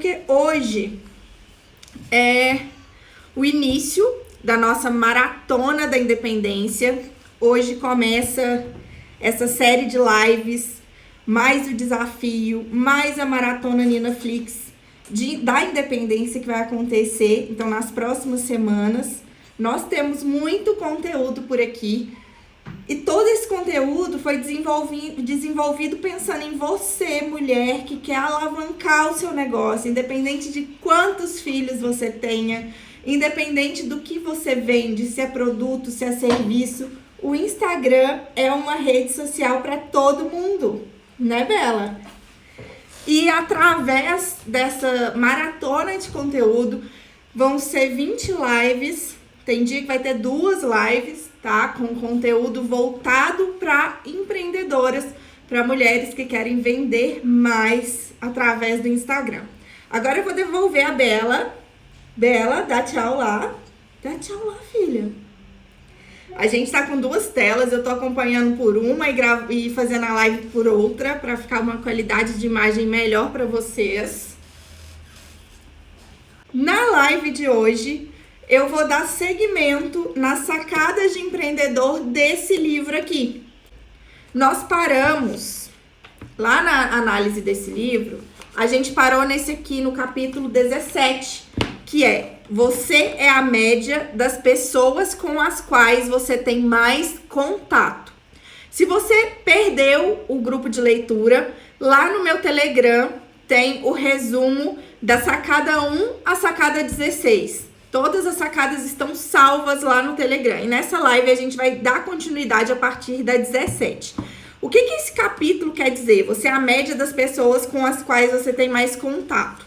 Porque hoje é o início da nossa maratona da independência. Hoje começa essa série de lives, mais o desafio, mais a maratona Ninaflix da independência que vai acontecer. Então, nas próximas semanas, nós temos muito conteúdo por aqui. E todo esse conteúdo foi desenvolvido pensando em você, mulher, que quer alavancar o seu negócio, independente de quantos filhos você tenha, independente do que você vende, se é produto, se é serviço. O Instagram é uma rede social para todo mundo, né, Bela? E através dessa maratona de conteúdo, vão ser 20 lives. Tem dia que vai ter 2 lives, tá? Com conteúdo voltado para empreendedoras, para mulheres que querem vender mais através do Instagram. Agora eu vou devolver a Bela. Bela, dá tchau lá. Dá tchau lá, filha. A gente tá com 2 telas, eu tô acompanhando por uma e fazendo a live por outra, para ficar uma qualidade de imagem melhor para vocês. Na live de hoje, eu vou dar seguimento nas sacadas de empreendedor desse livro aqui. Nós paramos lá na análise desse livro, a gente parou nesse aqui no capítulo 17, que é: você é a média das pessoas com as quais você tem mais contato. Se você perdeu o grupo de leitura, lá no meu Telegram tem o resumo da sacada 1 à sacada 16. Todas as sacadas estão salvas lá no Telegram. E nessa live a gente vai dar continuidade a partir da 17. O que esse capítulo quer dizer? Você é a média das pessoas com as quais você tem mais contato.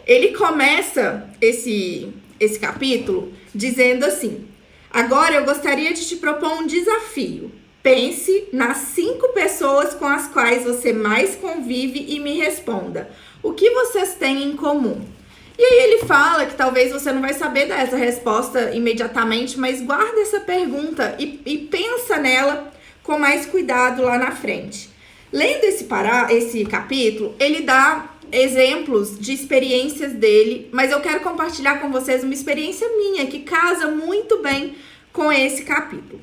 Ele começa esse capítulo dizendo assim: agora eu gostaria de te propor um desafio. Pense nas 5 pessoas com as quais você mais convive e me responda. O que vocês têm em comum? E aí ele fala que talvez você não vai saber dar essa resposta imediatamente, mas guarda essa pergunta e pensa nela com mais cuidado lá na frente. Lendo esse capítulo, ele dá exemplos de experiências dele, mas eu quero compartilhar com vocês uma experiência minha que casa muito bem com esse capítulo.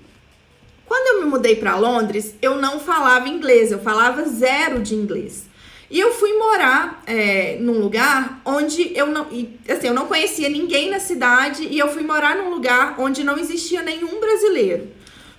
Quando eu me mudei para Londres, eu não falava inglês, eu falava 0 de inglês. E eu fui morar num lugar onde eu não conhecia ninguém na cidade, e eu fui morar num lugar onde não existia nenhum brasileiro.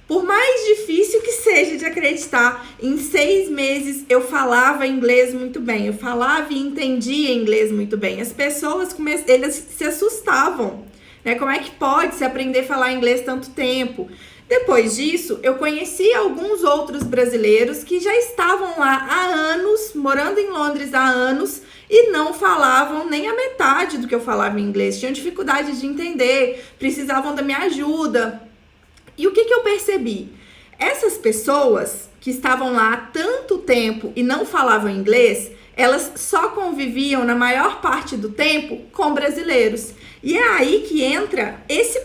Por mais difícil que seja de acreditar, em 6 meses eu falava inglês muito bem, eu falava e entendia inglês muito bem. As pessoas eles se assustavam, né? Como é que pode se aprender a falar inglês tanto tempo? Depois disso, eu conheci alguns outros brasileiros que já estavam lá há anos, morando em Londres há anos, e não falavam nem a metade do que eu falava em inglês. Tinham dificuldade de entender, precisavam da minha ajuda. E o que eu percebi? Essas pessoas que estavam lá há tanto tempo e não falavam inglês, elas só conviviam na maior parte do tempo com brasileiros. E é aí que entra esse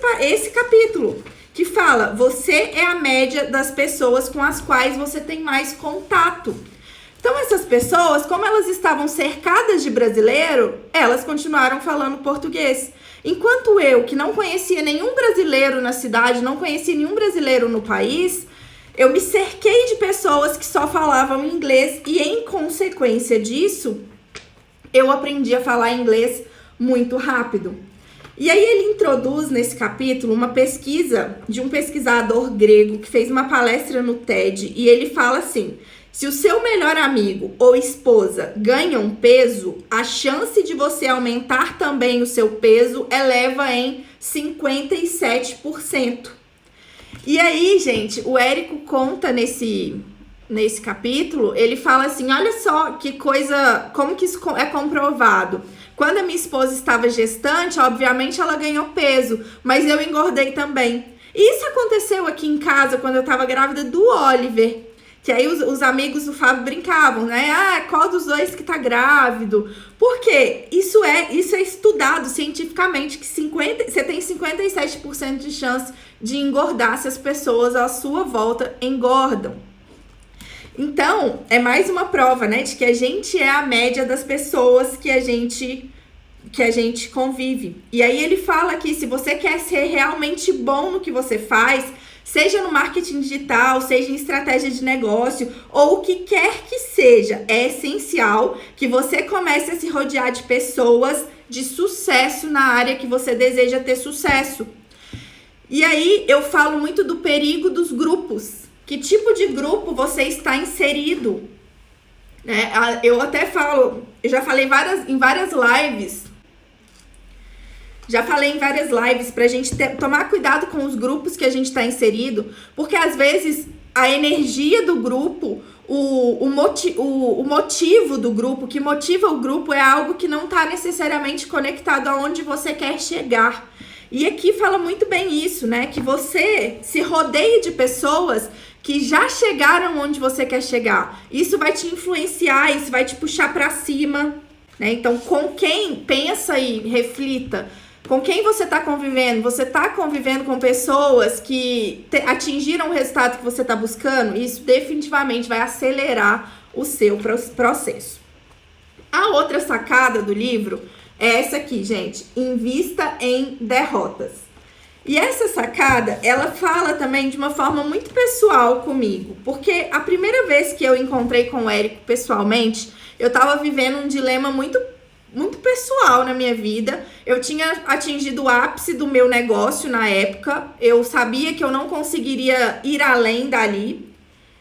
capítulo, que fala: você é a média das pessoas com as quais você tem mais contato. Então, essas pessoas, como elas estavam cercadas de brasileiro, elas continuaram falando português. Enquanto eu, que não conhecia nenhum brasileiro na cidade, não conhecia nenhum brasileiro no país, eu me cerquei de pessoas que só falavam inglês e, em consequência disso, eu aprendi a falar inglês muito rápido. E aí ele introduz nesse capítulo uma pesquisa de um pesquisador grego que fez uma palestra no TED, e ele fala assim: se o seu melhor amigo ou esposa ganham peso, a chance de você aumentar também o seu peso eleva em 57%. E aí, gente, o Érico conta nesse capítulo, ele fala assim: olha só que coisa, como que isso é comprovado. Quando a minha esposa estava gestante, obviamente ela ganhou peso, mas eu engordei também. E isso aconteceu aqui em casa quando eu estava grávida do Oliver. Que aí os amigos do Fábio brincavam, né? Ah, qual dos dois que tá grávido? Por quê? Isso é estudado cientificamente, que você tem 57% de chance de engordar se as pessoas à sua volta engordam. Então, é mais uma prova, né, de que a gente é a média das pessoas que a gente convive. E aí ele fala que se você quer ser realmente bom no que você faz, seja no marketing digital, seja em estratégia de negócio, ou o que quer que seja, é essencial que você comece a se rodear de pessoas de sucesso na área que você deseja ter sucesso. E aí eu falo muito do perigo dos grupos. Que tipo de grupo você está inserido? Né? Eu até falo, eu já falei em várias lives. Já falei em várias lives pra gente tomar cuidado com os grupos que a gente está inserido, porque às vezes a energia do grupo, o motivo do grupo, que motiva o grupo é algo que não está necessariamente conectado aonde você quer chegar. E aqui fala muito bem isso, né? Que você se rodeie de pessoas que já chegaram onde você quer chegar. Isso vai te influenciar, isso vai te puxar pra cima, né? Então, com quem, pensa aí, reflita, com quem você tá convivendo? Você tá convivendo com pessoas que atingiram o resultado que você tá buscando? Isso definitivamente vai acelerar o seu processo. A outra sacada do livro é essa aqui, gente. Invista em derrotas. E essa sacada, ela fala também de uma forma muito pessoal comigo. Porque a primeira vez que eu encontrei com o Érico pessoalmente, eu tava vivendo um dilema muito pessoal na minha vida. Eu tinha atingido o ápice do meu negócio na época. Eu sabia que eu não conseguiria ir além dali.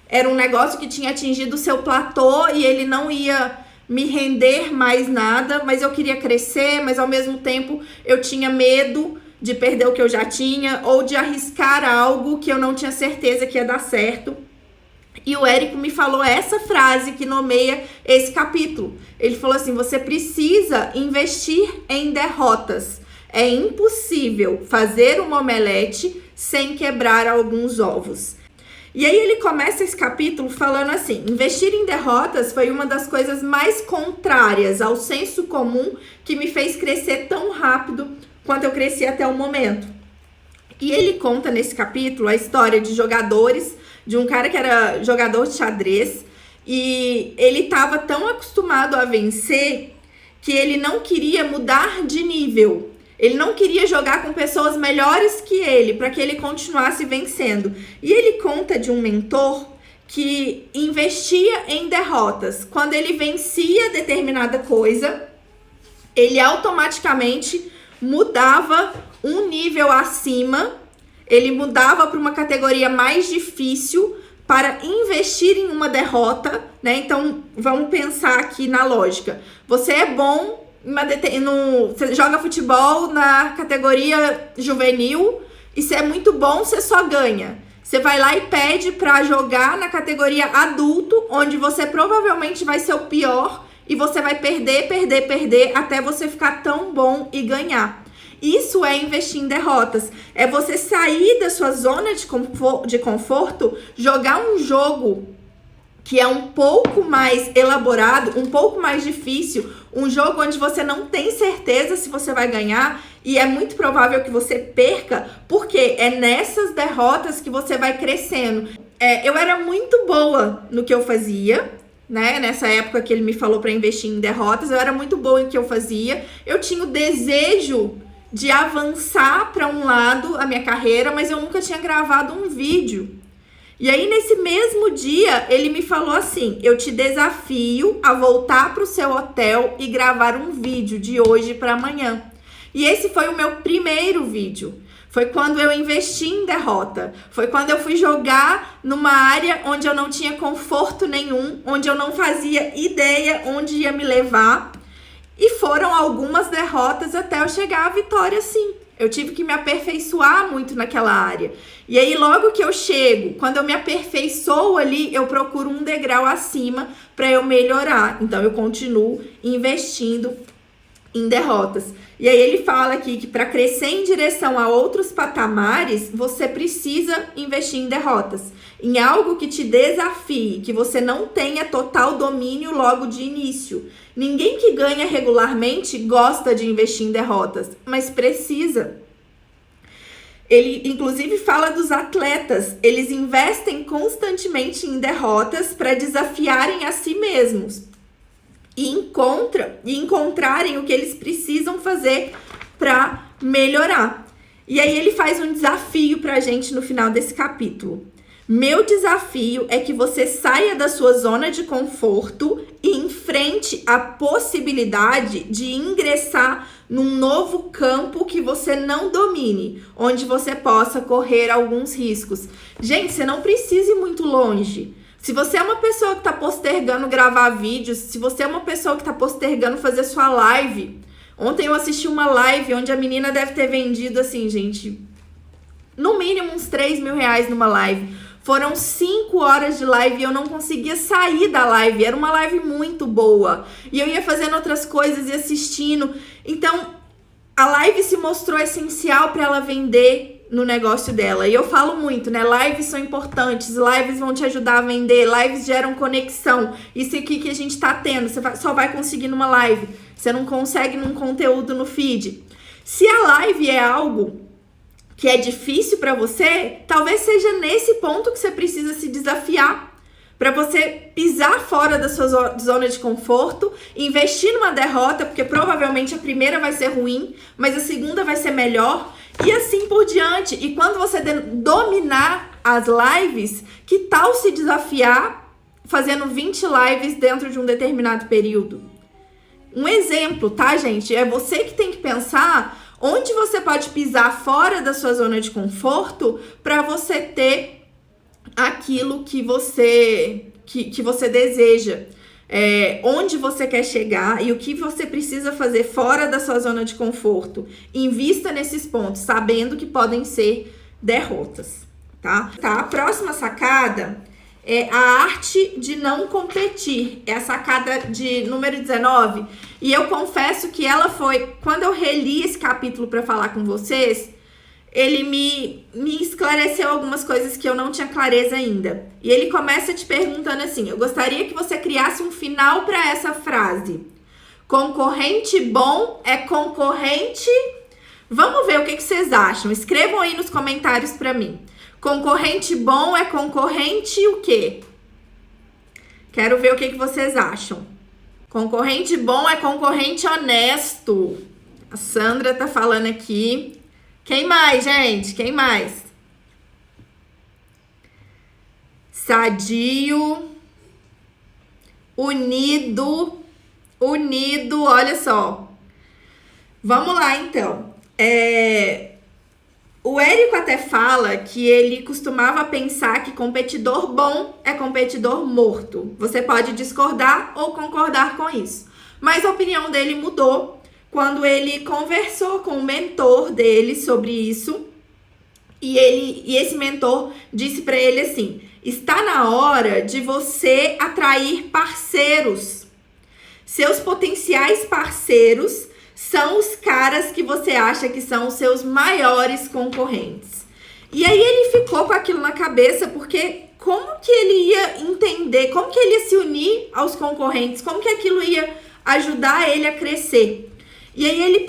Era um negócio que tinha atingido o seu platô e ele não ia me render mais nada. Mas eu queria crescer, mas ao mesmo tempo eu tinha medo de perder o que eu já tinha ou de arriscar algo que eu não tinha certeza que ia dar certo. E o Érico me falou essa frase que nomeia esse capítulo. Ele falou assim: você precisa investir em derrotas. É impossível fazer uma omelete sem quebrar alguns ovos. E aí ele começa esse capítulo falando assim: investir em derrotas foi uma das coisas mais contrárias ao senso comum que me fez crescer tão rápido quanto eu cresci até o momento. E ele conta nesse capítulo a história de jogadores, de um cara que era jogador de xadrez, e ele estava tão acostumado a vencer que ele não queria mudar de nível. Ele não queria jogar com pessoas melhores que ele, para que ele continuasse vencendo. E ele conta de um mentor que investia em derrotas. Quando ele vencia determinada coisa, ele automaticamente mudava um nível acima, ele mudava para uma categoria mais difícil para investir em uma derrota, né? Então, vamos pensar aqui na lógica. Você é bom, você joga futebol na categoria juvenil e se é muito bom, você só ganha. Você vai lá e pede para jogar na categoria adulto, onde você provavelmente vai ser o pior e você vai perder até você ficar tão bom e ganhar. Isso é investir em derrotas. É você sair da sua zona de conforto, jogar um jogo que é um pouco mais elaborado, um pouco mais difícil, um jogo onde você não tem certeza se você vai ganhar e é muito provável que você perca, porque é nessas derrotas que você vai crescendo. Eu era muito boa no que eu fazia, né? Nessa época que ele me falou para investir em derrotas, eu era muito boa em que eu fazia. Eu tinha o desejo de avançar para um lado a minha carreira, mas eu nunca tinha gravado um vídeo. E aí, nesse mesmo dia, ele me falou assim: eu te desafio a voltar para o seu hotel e gravar um vídeo de hoje para amanhã. E esse foi o meu primeiro vídeo. Foi quando eu investi em derrota. Foi quando eu fui jogar numa área onde eu não tinha conforto nenhum, onde eu não fazia ideia onde ia me levar. E foram algumas derrotas até eu chegar à vitória, sim. Eu tive que me aperfeiçoar muito naquela área. E aí, logo que eu chego, quando eu me aperfeiçoo ali, eu procuro um degrau acima para eu melhorar. Então, eu continuo investindo em derrotas. E aí, ele fala aqui que para crescer em direção a outros patamares, você precisa investir em derrotas. Em algo que te desafie, que você não tenha total domínio logo de início. Ninguém que ganha regularmente gosta de investir em derrotas, mas precisa. Ele, inclusive, fala dos atletas. Eles investem constantemente em derrotas para desafiarem a si mesmos e encontrarem o que eles precisam fazer para melhorar. E aí ele faz um desafio pra gente no final desse capítulo. Meu desafio é que você saia da sua zona de conforto e enfrente a possibilidade de ingressar num novo campo que você não domine, onde você possa correr alguns riscos. Gente, você não precisa ir muito longe. Se você é uma pessoa que está postergando gravar vídeos, se você é uma pessoa que está postergando fazer sua live... Ontem eu assisti uma live onde a menina deve ter vendido, assim, gente, no mínimo uns 3 mil reais numa live. Foram 5 horas de live e eu não conseguia sair da live. Era uma live muito boa. E eu ia fazendo outras coisas e assistindo. Então, a live se mostrou essencial para ela vender no negócio dela. E eu falo muito, né? Lives são importantes, lives vão te ajudar a vender, lives geram conexão. Isso aqui que a gente tá tendo, você só vai conseguir numa live. Você não consegue num conteúdo no feed. Se a live é algo que é difícil para você, talvez seja nesse ponto que você precisa se desafiar. Para você pisar fora da sua zona de conforto, investir numa derrota, porque provavelmente a primeira vai ser ruim, mas a segunda vai ser melhor, e assim por diante. E quando você dominar as lives, que tal se desafiar fazendo 20 lives dentro de um determinado período? Um exemplo, tá, gente? É você que tem que pensar onde você pode pisar fora da sua zona de conforto para você ter aquilo que você deseja, onde você quer chegar e o que você precisa fazer fora da sua zona de conforto. Invista nesses pontos, sabendo que podem ser derrotas, tá? A próxima sacada é a arte de não competir. É a sacada de número 19. E eu confesso que ela foi... Quando eu reli esse capítulo para falar com vocês, ele me esclareceu algumas coisas que eu não tinha clareza ainda. E ele começa te perguntando assim: eu gostaria que você criasse um final para essa frase. Concorrente bom é concorrente... Vamos ver o que vocês acham. Escrevam aí nos comentários para mim. Concorrente bom é concorrente o quê? Quero ver o que vocês acham. Concorrente bom é concorrente honesto. A Sandra tá falando aqui. Quem mais, gente? Quem mais? Sadio. Unido. Unido, olha só. Vamos lá, então. O Érico até fala que ele costumava pensar que competidor bom é competidor morto. Você pode discordar ou concordar com isso. Mas a opinião dele mudou quando ele conversou com o mentor dele sobre isso. E esse mentor disse para ele assim: está na hora de você atrair parceiros. Seus potenciais parceiros são os caras que você acha que são os seus maiores concorrentes. E aí ele ficou com aquilo na cabeça, porque como que ele ia entender, como que ele ia se unir aos concorrentes, como que aquilo ia ajudar ele a crescer. E aí ele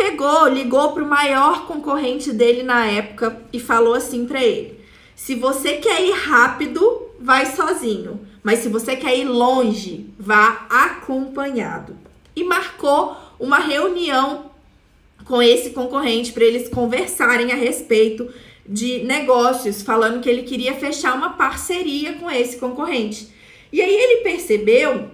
ligou para o maior concorrente dele na época e falou assim para ele: se você quer ir rápido, vai sozinho, mas se você quer ir longe, vá acompanhado. E marcou uma reunião com esse concorrente para eles conversarem a respeito de negócios, falando que ele queria fechar uma parceria com esse concorrente. E aí ele percebeu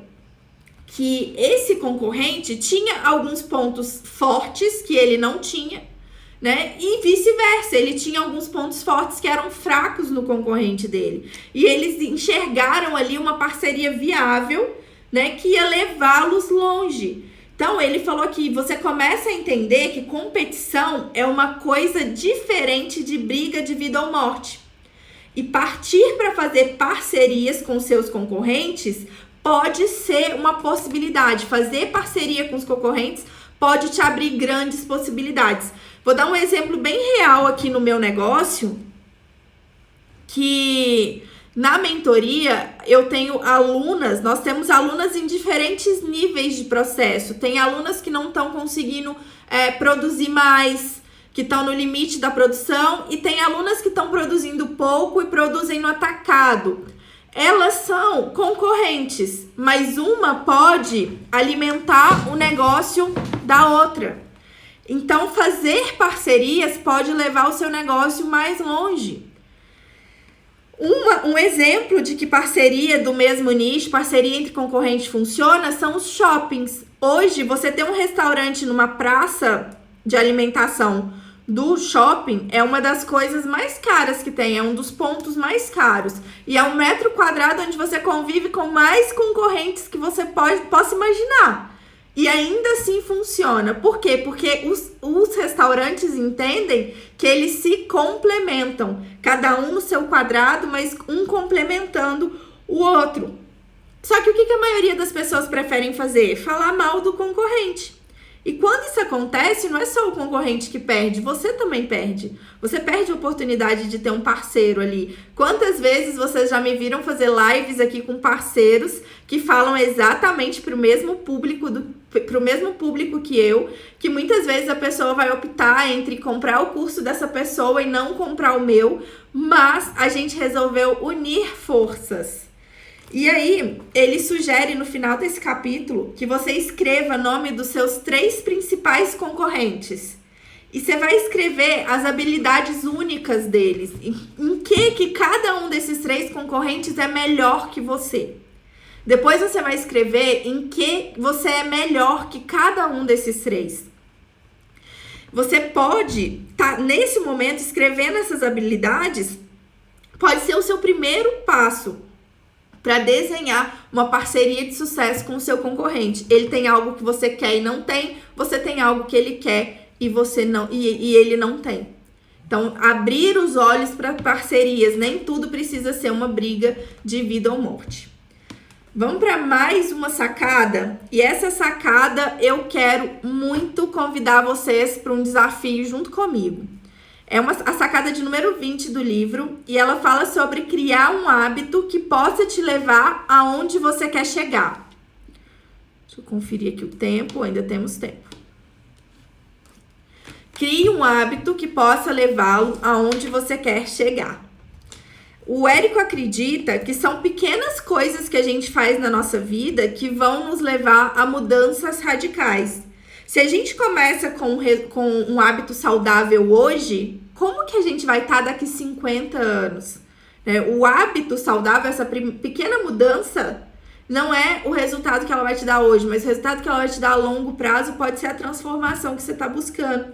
que esse concorrente tinha alguns pontos fortes que ele não tinha, né? E vice-versa, ele tinha alguns pontos fortes que eram fracos no concorrente dele. E eles enxergaram ali uma parceria viável, né, que ia levá-los longe. Então, ele falou que você começa a entender que competição é uma coisa diferente de briga de vida ou morte. E partir para fazer parcerias com seus concorrentes pode ser uma possibilidade. Fazer parceria com os concorrentes pode te abrir grandes possibilidades. Vou dar um exemplo bem real aqui no meu negócio, que na mentoria eu tenho alunas, nós temos alunas em diferentes níveis de processo. Tem alunas que não estão conseguindo produzir mais, que estão no limite da produção, e tem alunas que estão produzindo pouco e produzem no atacado. Elas são concorrentes, mas uma pode alimentar o negócio da outra. Então, fazer parcerias pode levar o seu negócio mais longe. Um exemplo de que parceria do mesmo nicho, parceria entre concorrentes funciona, são os shoppings. Hoje, você ter um restaurante numa praça de alimentação do shopping é uma das coisas mais caras que tem, é um dos pontos mais caros. E é um metro quadrado onde você convive com mais concorrentes que você possa imaginar. E ainda assim funciona. Por quê? Porque os restaurantes entendem que eles se complementam. Cada um no seu quadrado, mas um complementando o outro. Só que o que a maioria das pessoas preferem fazer? Falar mal do concorrente. E quando isso acontece, não é só o concorrente que perde, você também perde. Você perde a oportunidade de ter um parceiro ali. Quantas vezes vocês já me viram fazer lives aqui com parceiros que falam exatamente para o mesmo público que eu, que muitas vezes a pessoa vai optar entre comprar o curso dessa pessoa e não comprar o meu, mas a gente resolveu unir forças. E aí, ele sugere no final desse capítulo que você escreva o nome dos seus 3 principais concorrentes. E você vai escrever as habilidades únicas deles. Em que cada um desses 3 concorrentes é melhor que você. Depois você vai escrever em que você é melhor que cada um desses 3. Você pode nesse momento, escrevendo essas habilidades, pode ser o seu primeiro passo para desenhar uma parceria de sucesso com o seu concorrente. Ele tem algo que você quer e não tem, você tem algo que ele quer e você não e ele não tem. Então, abrir os olhos para parcerias, nem tudo precisa ser uma briga de vida ou morte. Vamos para mais uma sacada, e essa sacada eu quero muito convidar vocês para um desafio junto comigo. É a sacada de número 20 do livro, e ela fala sobre criar um hábito que possa te levar aonde você quer chegar. Deixa eu conferir aqui o tempo, ainda temos tempo. Crie um hábito que possa levá-lo aonde você quer chegar. O Érico acredita que são pequenas coisas que a gente faz na nossa vida que vão nos levar a mudanças radicais. Se a gente começa com um hábito saudável hoje, como que a gente vai estar daqui 50 anos? O hábito saudável, essa pequena mudança, não é o resultado que ela vai te dar hoje, mas o resultado que ela vai te dar a longo prazo pode ser a transformação que você está buscando.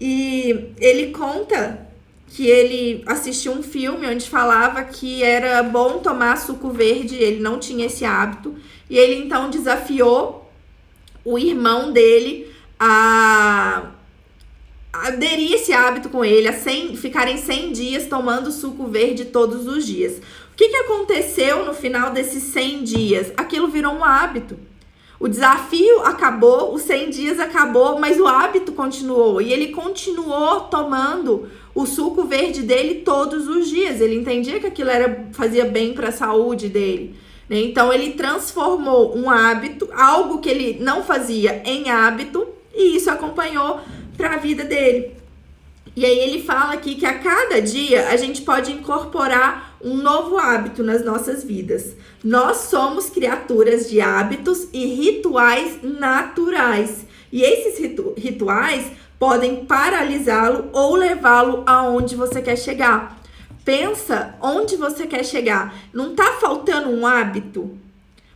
E ele conta que ele assistiu um filme onde falava que era bom tomar suco verde, ele não tinha esse hábito, e ele então desafiou o irmão dele a aderir esse hábito com ele, ficarem 100 dias tomando suco verde todos os dias. O que aconteceu no final desses 100 dias? Aquilo virou um hábito. O desafio acabou, os 100 dias acabou, mas o hábito continuou. E ele continuou tomando o suco verde dele todos os dias. Ele entendia que aquilo fazia bem para a saúde dele. Então, ele transformou um hábito, algo que ele não fazia, em hábito, e isso acompanhou para a vida dele. E aí, ele fala aqui que a cada dia a gente pode incorporar um novo hábito nas nossas vidas. Nós somos criaturas de hábitos e rituais naturais. E esses rituais podem paralisá-lo ou levá-lo aonde você quer chegar. Pensa onde você quer chegar. Não tá faltando um hábito?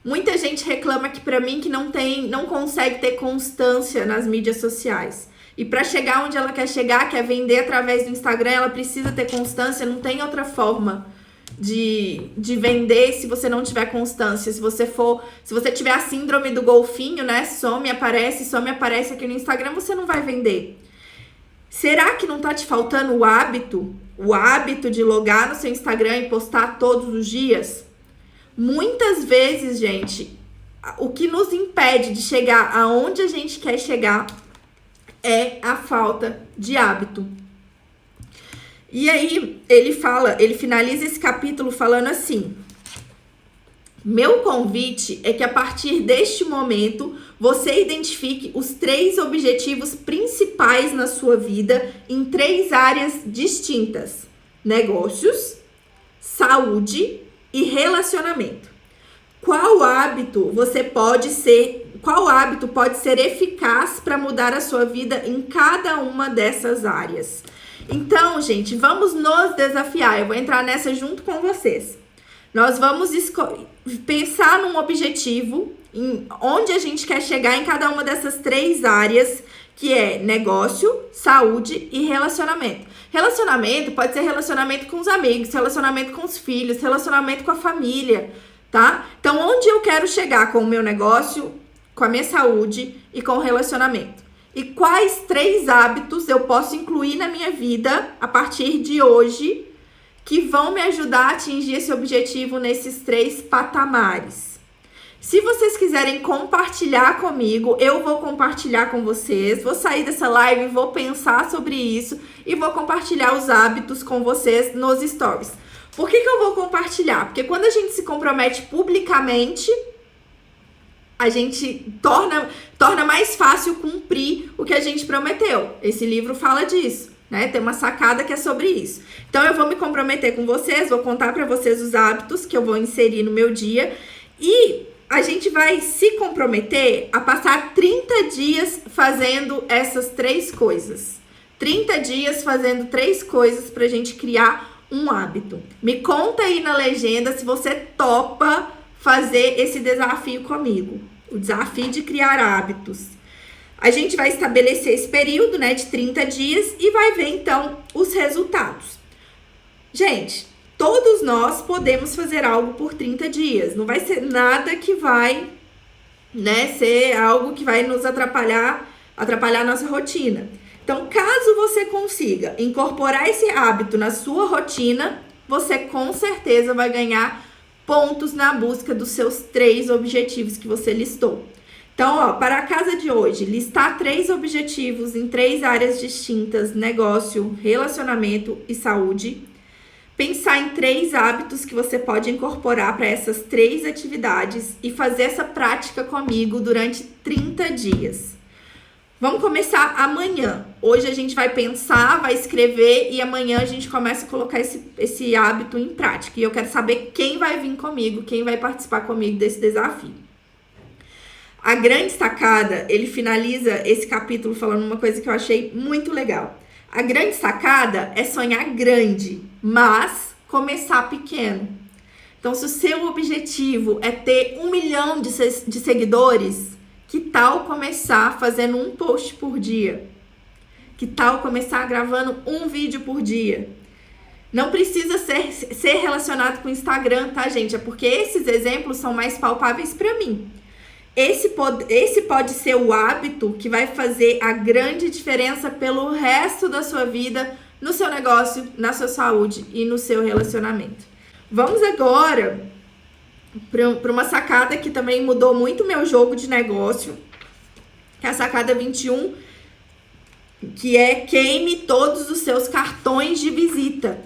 Muita gente reclama aqui pra mim que não consegue ter constância nas mídias sociais. E para chegar onde ela quer chegar, quer vender através do Instagram, ela precisa ter constância. Não tem outra forma de vender se você não tiver constância. Se você tiver a síndrome do golfinho, né? Some, aparece aqui no Instagram, você não vai vender. Será que não tá te faltando o hábito? O hábito de logar no seu Instagram e postar todos os dias? Muitas vezes, gente, o que nos impede de chegar aonde a gente quer chegar é a falta de hábito. E aí, ele finaliza esse capítulo falando assim: Meu convite é que a partir deste momento você identifique os 3 objetivos principais na sua vida em 3 áreas distintas: negócios, saúde e relacionamento. Qual hábito pode ser eficaz para mudar a sua vida em cada uma dessas áreas? Então, gente, vamos nos desafiar. Eu vou entrar nessa junto com vocês. Nós vamos pensar num objetivo, em onde a gente quer chegar em cada uma dessas 3 áreas, que é negócio, saúde e relacionamento. Relacionamento pode ser relacionamento com os amigos, relacionamento com os filhos, relacionamento com a família, tá? Então, onde eu quero chegar com o meu negócio, com a minha saúde e com o relacionamento? E quais 3 hábitos eu posso incluir na minha vida a partir de hoje que vão me ajudar a atingir esse objetivo nesses 3 patamares? Se vocês quiserem compartilhar comigo, eu vou compartilhar com vocês. Vou sair dessa live, vou pensar sobre isso e vou compartilhar os hábitos com vocês nos stories. Por que eu vou compartilhar? Porque quando a gente se compromete publicamente, a gente torna mais fácil cumprir o que a gente prometeu. Esse livro fala disso, né? Tem uma sacada que é sobre isso. Então, eu vou me comprometer com vocês, vou contar para vocês os hábitos que eu vou inserir no meu dia e a gente vai se comprometer a passar 30 dias fazendo essas 3 coisas. 30 dias fazendo 3 coisas pra gente criar um hábito. Me conta aí na legenda se você topa fazer esse desafio comigo. O desafio de criar hábitos. A gente vai estabelecer esse período, né, de 30 dias e vai ver, então, os resultados. Gente, todos nós podemos fazer algo por 30 dias. Não vai ser nada que vai, né, ser algo que vai nos atrapalhar a nossa rotina. Então, caso você consiga incorporar esse hábito na sua rotina, você com certeza vai ganhar pontos na busca dos seus 3 objetivos que você listou. Então, ó, para a casa de hoje, listar 3 objetivos em 3 áreas distintas: negócio, relacionamento e saúde. Pensar em 3 hábitos que você pode incorporar para essas 3 atividades e fazer essa prática comigo durante 30 dias. Vamos começar amanhã. Hoje a gente vai pensar, vai escrever e amanhã a gente começa a colocar esse hábito em prática. E eu quero saber quem vai vir comigo, quem vai participar comigo desse desafio. A grande sacada, ele finaliza esse capítulo falando uma coisa que eu achei muito legal. A grande sacada é sonhar grande, mas começar pequeno. Então, se o seu objetivo é ter 1 milhão de seguidores, que tal começar fazendo um post por dia? Que tal começar gravando um vídeo por dia? Não precisa ser relacionado com o Instagram, tá, gente? É porque esses exemplos são mais palpáveis para mim. Esse pode ser o hábito que vai fazer a grande diferença pelo resto da sua vida, no seu negócio, na sua saúde e no seu relacionamento. Vamos agora para uma sacada que também mudou muito meu jogo de negócio, que é a sacada 21, que é queime todos os seus cartões de visita.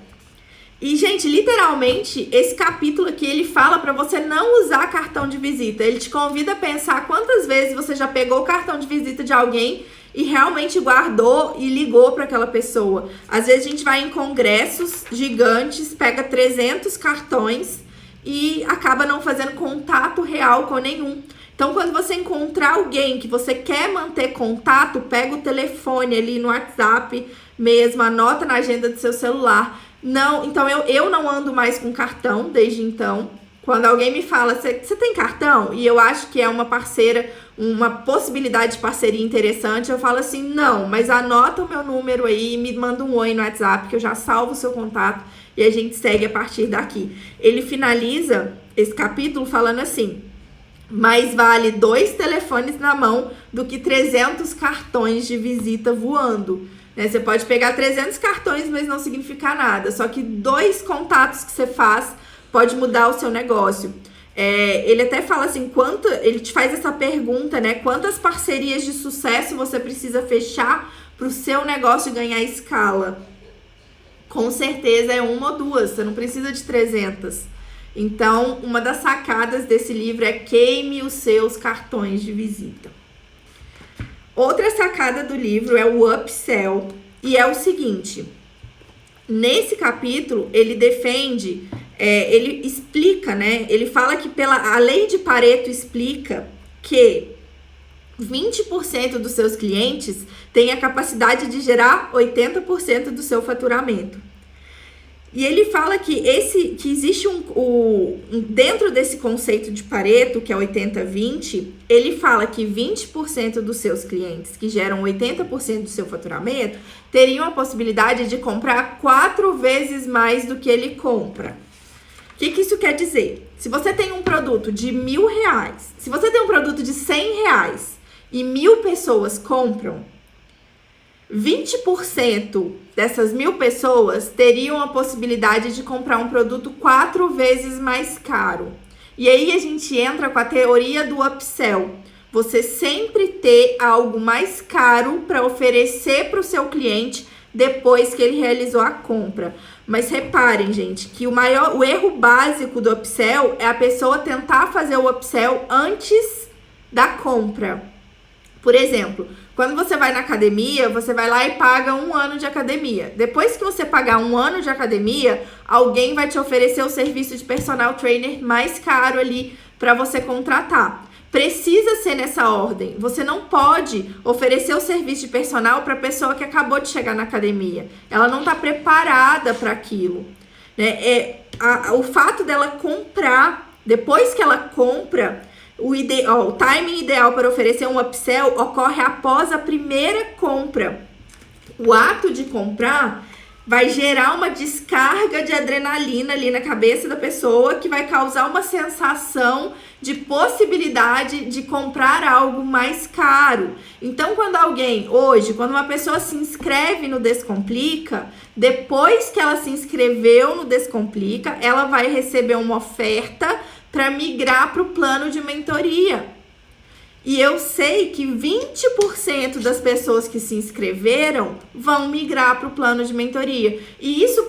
E, gente, literalmente, esse capítulo aqui, ele fala para você não usar cartão de visita. Ele te convida a pensar quantas vezes você já pegou o cartão de visita de alguém e realmente guardou e ligou para aquela pessoa. Às vezes a gente vai em congressos gigantes, pega 300 cartões e acaba não fazendo contato real com nenhum. Então, quando você encontrar alguém que você quer manter contato, pega o telefone ali no WhatsApp mesmo, anota na agenda do seu celular. Não, então eu não ando mais com cartão desde então. Quando alguém me fala, você tem cartão? E eu acho que é uma parceira, uma possibilidade de parceria interessante, eu falo assim, não, mas anota o meu número aí e me manda um oi no WhatsApp, que eu já salvo o seu contato e a gente segue a partir daqui. Ele finaliza esse capítulo falando assim: mais vale 2 telefones na mão do que 300 cartões de visita voando. Né? Você pode pegar 300 cartões, mas não significa nada. Só que 2 contatos que você faz pode mudar o seu negócio. Ele até fala assim, ele te faz essa pergunta, né? Quantas parcerias de sucesso você precisa fechar para o seu negócio ganhar escala? Com certeza é 1 ou 2, você não precisa de 300. Então, uma das sacadas desse livro é queime os seus cartões de visita. Outra sacada do livro é o upsell, e é o seguinte: nesse capítulo, ele defende, ele explica, né? Ele fala que a lei de Pareto explica que 20% dos seus clientes têm a capacidade de gerar 80% do seu faturamento. E ele fala que existe dentro desse conceito de Pareto, que é 80-20, ele fala que 20% dos seus clientes que geram 80% do seu faturamento teriam a possibilidade de comprar 4 vezes mais do que ele compra. O que isso quer dizer? Se você tem um produto de R$1.000, se você tem um produto de R$100 e 1.000 pessoas compram, 20% dessas 1.000 pessoas teriam a possibilidade de comprar um produto 4 vezes mais caro. E aí a gente entra com a teoria do upsell. Você sempre ter algo mais caro para oferecer para o seu cliente depois que ele realizou a compra. Mas reparem, gente, que o erro básico do upsell é a pessoa tentar fazer o upsell antes da compra. Por exemplo, quando você vai na academia, você vai lá e paga 1 ano de academia. Depois que você pagar 1 ano de academia, alguém vai te oferecer o serviço de personal trainer mais caro ali para você contratar. Precisa ser nessa ordem. Você não pode oferecer o serviço de personal para a pessoa que acabou de chegar na academia. Ela não está preparada para aquilo, né? O fato dela comprar, depois que ela compra, o timing ideal para oferecer um upsell ocorre após a primeira compra. O ato de comprar vai gerar uma descarga de adrenalina ali na cabeça da pessoa, que vai causar uma sensação de possibilidade de comprar algo mais caro. Então, quando uma pessoa se inscreve no Descomplica, depois que ela se inscreveu no Descomplica, ela vai receber uma oferta para migrar para o plano de mentoria. E eu sei que 20% das pessoas que se inscreveram vão migrar para o plano de mentoria. E isso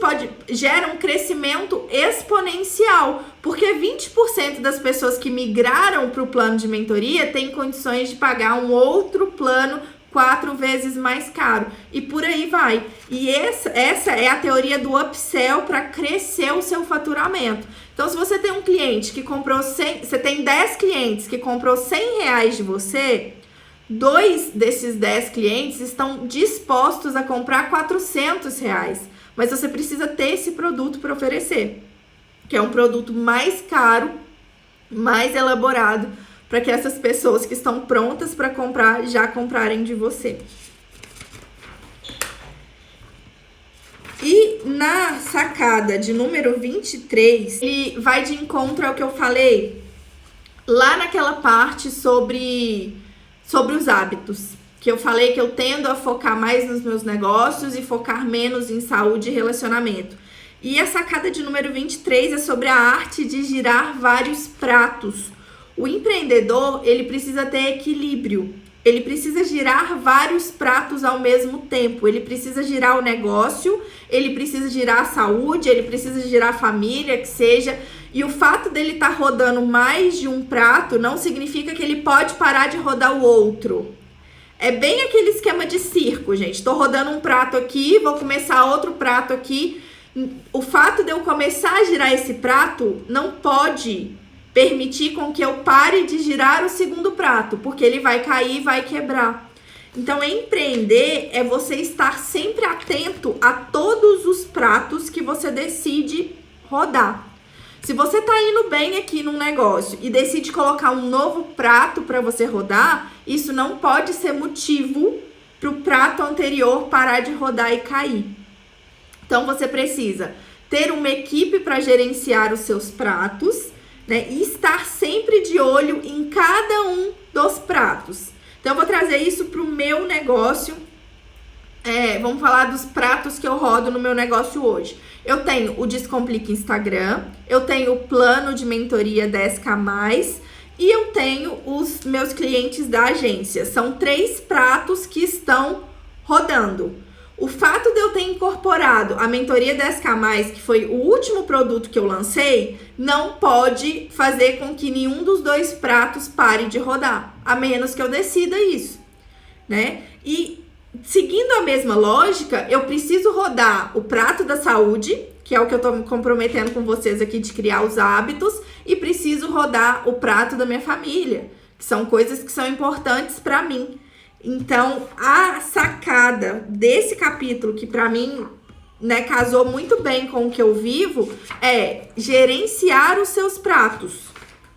gera um crescimento exponencial, porque 20% das pessoas que migraram para o plano de mentoria têm condições de pagar um outro plano 4 vezes mais caro. E por aí vai. E essa é a teoria do upsell para crescer o seu faturamento. Então, se você tem um cliente que comprou você tem 10 clientes que comprou R$100 de você, 2 desses 10 clientes estão dispostos a comprar R$400. Mas você precisa ter esse produto para oferecer, que é um produto mais caro, mais elaborado, para que essas pessoas que estão prontas para comprar já comprarem de você. E na sacada de número 23, ele vai de encontro ao que eu falei lá naquela parte sobre os hábitos. Que eu falei que eu tendo a focar mais nos meus negócios e focar menos em saúde e relacionamento. E a sacada de número 23 é sobre a arte de girar vários pratos. O empreendedor, ele precisa ter equilíbrio. Ele precisa girar vários pratos ao mesmo tempo. Ele precisa girar o negócio, ele precisa girar a saúde, ele precisa girar a família, que seja. E o fato dele estar rodando mais de um prato não significa que ele pode parar de rodar o outro. É bem aquele esquema de circo, gente. Tô rodando um prato aqui, vou começar outro prato aqui. O fato de eu começar a girar esse prato não pode permitir com que eu pare de girar o segundo prato, porque ele vai cair e vai quebrar. Então, empreender é você estar sempre atento a todos os pratos que você decide rodar. Se você tá indo bem aqui num negócio e decide colocar um novo prato para você rodar, isso não pode ser motivo para o prato anterior parar de rodar e cair. Então, você precisa ter uma equipe para gerenciar os seus pratos, né, e estar sempre de olho em cada um dos pratos. Então, eu vou trazer isso para o meu negócio. Vamos falar dos pratos que eu rodo no meu negócio hoje. Eu tenho o Descomplica Instagram, eu tenho o plano de mentoria 10K+, e eu tenho os meus clientes da agência. São 3 pratos que estão rodando. O fato de eu ter incorporado a mentoria 10K+, que foi o último produto que eu lancei, não pode fazer com que nenhum dos 2 pratos pare de rodar, a menos que eu decida isso, né? E seguindo a mesma lógica, eu preciso rodar o prato da saúde, que é o que eu tô me comprometendo com vocês aqui de criar os hábitos, e preciso rodar o prato da minha família, que são coisas que são importantes para mim. Então, a sacada desse capítulo, que para mim, né, casou muito bem com o que eu vivo, é gerenciar os seus pratos,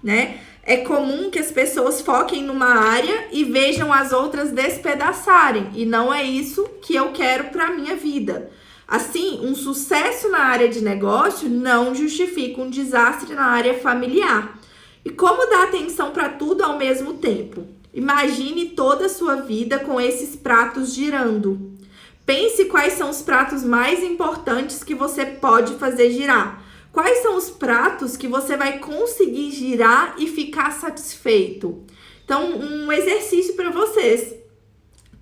né? É comum que as pessoas foquem numa área e vejam as outras despedaçarem, e não é isso que eu quero para minha vida. Assim, um sucesso na área de negócio não justifica um desastre na área familiar. E como dar atenção para tudo ao mesmo tempo? Imagine toda a sua vida com esses pratos girando. Pense quais são os pratos mais importantes que você pode fazer girar. Quais são os pratos que você vai conseguir girar e ficar satisfeito? Então, um exercício para vocês.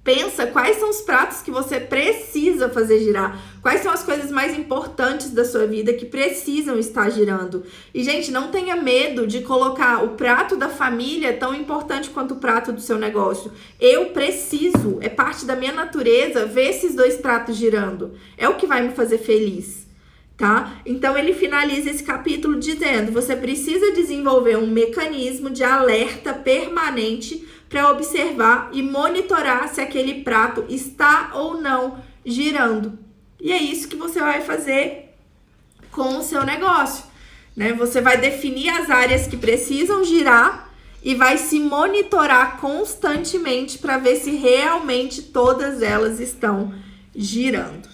Pensa quais são os pratos que você precisa fazer girar. Quais são as coisas mais importantes da sua vida que precisam estar girando. E, gente, não tenha medo de colocar o prato da família tão importante quanto o prato do seu negócio. Eu preciso, é parte da minha natureza, ver esses 2 pratos girando. É o que vai me fazer feliz, tá? Então, ele finaliza esse capítulo dizendo: você precisa desenvolver um mecanismo de alerta permanente para observar e monitorar se aquele prato está ou não girando. E é isso que você vai fazer com o seu negócio, né? Você vai definir as áreas que precisam girar e vai se monitorar constantemente para ver se realmente todas elas estão girando.